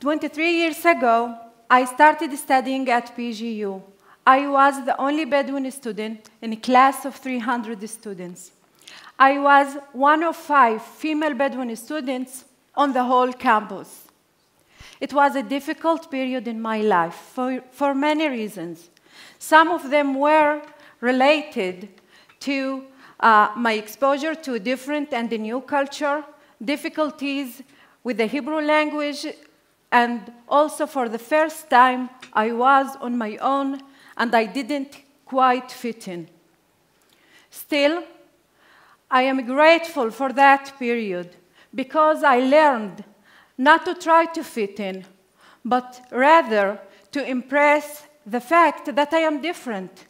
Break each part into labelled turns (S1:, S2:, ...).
S1: 23 years ago, I started studying at BGU. I was the only Bedouin student in a class of 300 students. I was one of 5 female Bedouin students on the whole campus. It was a difficult period in my life for many reasons. Some of them were related to my exposure to a different and a new culture, difficulties with the Hebrew language, and also for the first time I was on my own and I didn't quite fit in. Still, I am grateful for that period because I learned not to try to fit in, but rather to embrace the fact that I am different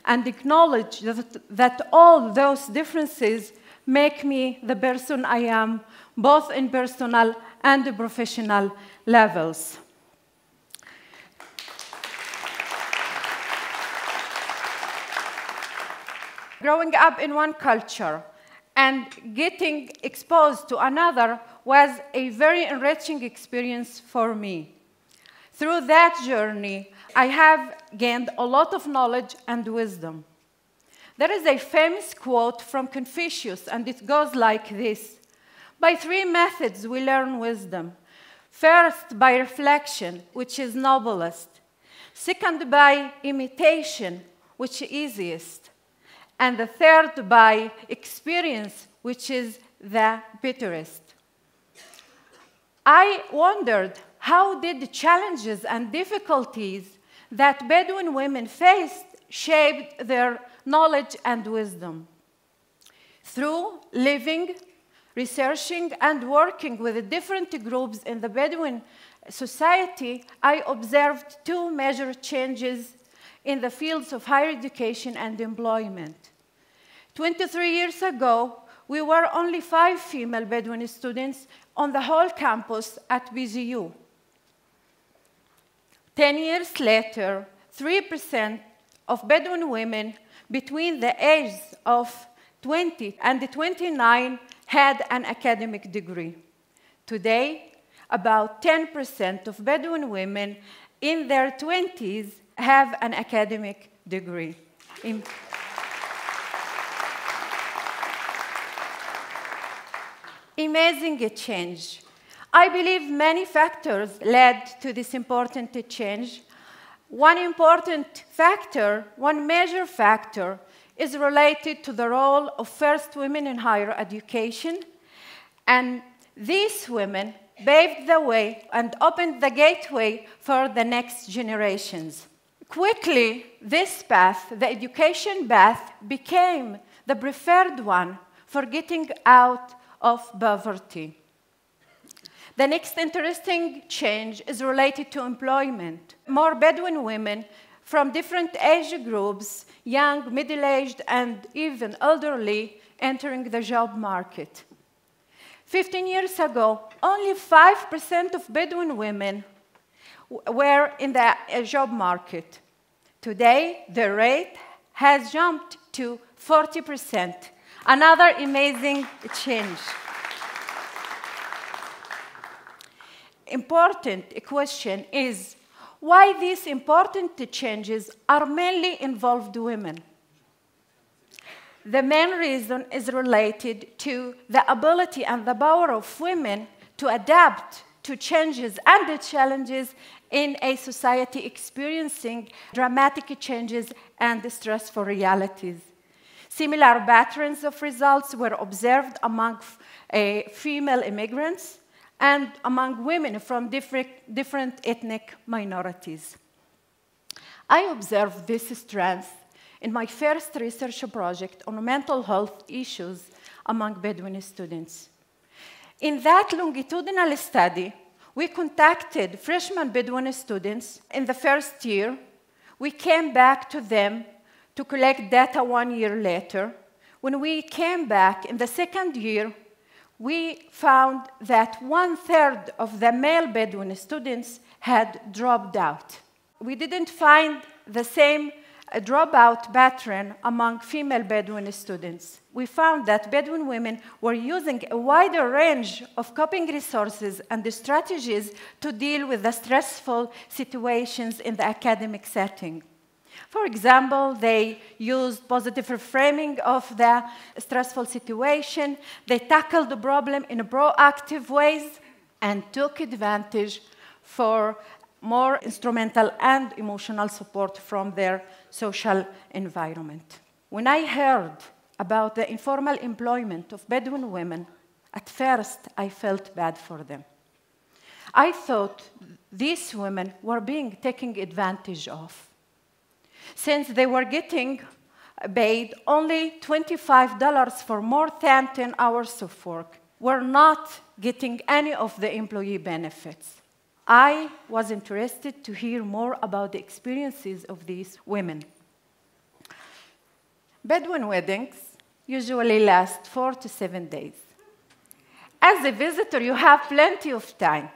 S1: and acknowledge that all those differences make me the person I am, both in personal and professional levels. Growing up in one culture and getting exposed to another was a very enriching experience for me. Through that journey, I have gained a lot of knowledge and wisdom. There is a famous quote from Confucius, and it goes like this: "By 3 methods we learn wisdom. First, by reflection, which is noblest. Second, by imitation, which is easiest. And the third, by experience, which is the bitterest." I wondered, how did the challenges and difficulties that Bedouin women faced shape their knowledge and wisdom? Through living, researching, and working with different groups in the Bedouin society, I observed 2 major changes in the fields of higher education and employment. 23 years ago, we were only 5 female Bedouin students on the whole campus at BGU. 10 years later, 3% of Bedouin women between the ages of 20 and 29 had an academic degree. Today, about 10% of Bedouin women in their 20s have an academic degree. Amazing change. I believe many factors led to this important change. One important factor, one major factor, is related to the role of first women in higher education. And these women paved the way and opened the gateway for the next generations. Quickly, this path, the education path, became the preferred one for getting out of poverty. The next interesting change is related to employment. More Bedouin women from different age groups, young, middle-aged, and even elderly, entering the job market. 15 years ago, only 5% of Bedouin women were in the job market. Today, the rate has jumped to 40%. Another amazing change. Important question is why these important changes are mainly involved women. The main reason is related to the ability and the power of women to adapt to changes and the challenges in a society experiencing dramatic changes and stressful realities. Similar patterns of results were observed among female immigrants and among women from different ethnic minorities. I observed this strength in my first research project on mental health issues among Bedouin students. In that longitudinal study, we contacted freshman Bedouin students in the first year. We came back to them to collect data 1 year later. When we came back in the second year, we found that 1/3 of the male Bedouin students had dropped out. We didn't find the same a dropout pattern among female Bedouin students. We found that Bedouin women were using a wider range of coping resources and strategies to deal with the stressful situations in the academic setting. For example, they used positive reframing of the stressful situation, they tackled the problem in proactive ways, and took advantage for more instrumental and emotional support from their social environment. When I heard about the informal employment of Bedouin women, at first I felt bad for them. I thought these women were being taken advantage of, since they were getting paid only $25 for more than 10 hours of work, were not getting any of the employee benefits. I was interested to hear more about the experiences of these women. Bedouin weddings usually last 4 to 7 days. As a visitor, you have plenty of time.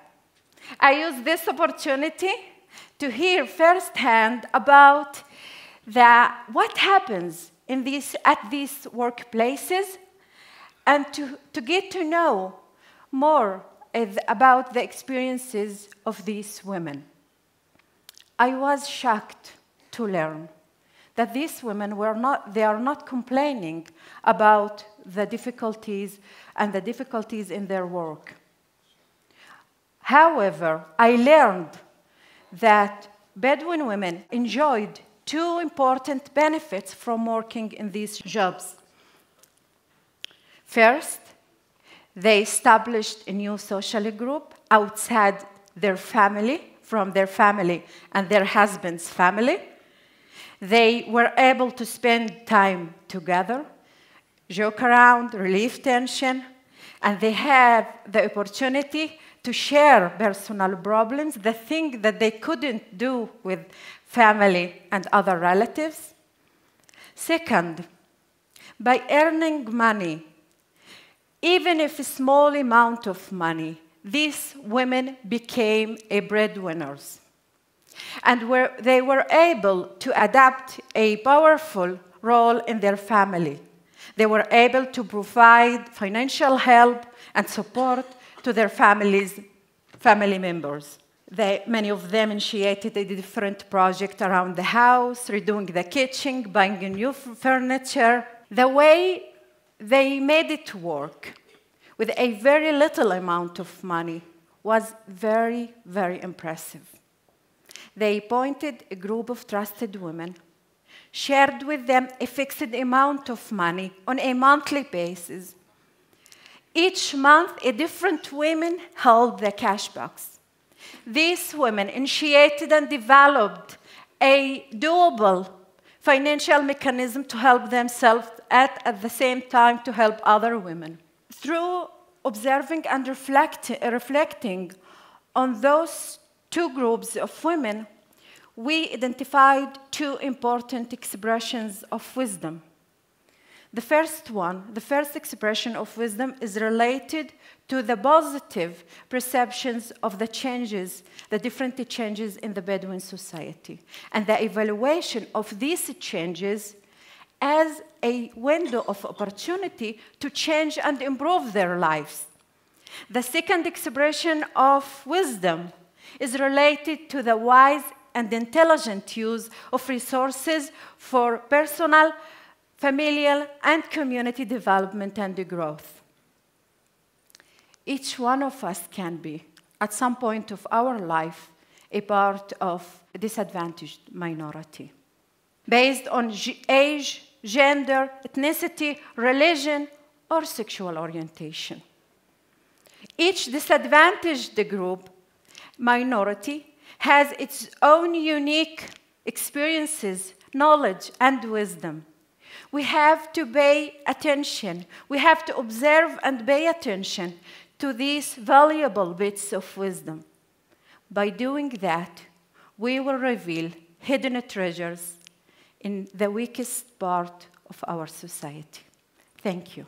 S1: I use this opportunity to hear firsthand about what happens at these workplaces and to get to know more about the experiences of these women. I was shocked to learn that these women they are not complaining about the difficulties in their work. However, I learned that Bedouin women enjoyed two important benefits from working in these jobs. First, they established a new social group outside their family, from their family and their husband's family. They were able to spend time together, joke around, relieve tension, and they have the opportunity to share personal problems, the thing that they couldn't do with family and other relatives. Second, by earning money, even if a small amount of money, these women became breadwinners. And they were able to adapt a powerful role in their family. They were able to provide financial help and support to their family members. Many of them initiated a different project around the house, redoing the kitchen, buying new furniture. The way they made it work with a very little amount of money was very, very impressive. They appointed a group of trusted women, shared with them a fixed amount of money on a monthly basis. Each month, a different woman held the cash box. These women initiated and developed a doable financial mechanism to help themselves at the same time to help other women. Through observing and reflecting on those two groups of women, we identified two important expressions of wisdom. The first expression of wisdom is related to the positive perceptions of the changes, the different changes in the Bedouin society, and the evaluation of these changes as a window of opportunity to change and improve their lives. The second expression of wisdom is related to the wise and intelligent use of resources for personal, familial, and community development and growth. Each one of us can be, at some point of our life, a part of a disadvantaged minority, based on age, gender, ethnicity, religion, or sexual orientation. Each disadvantaged group, minority, has its own unique experiences, knowledge, and wisdom. We have to pay attention. We have to observe and pay attention to these valuable bits of wisdom. By doing that, we will reveal hidden treasures in the weakest part of our society. Thank you.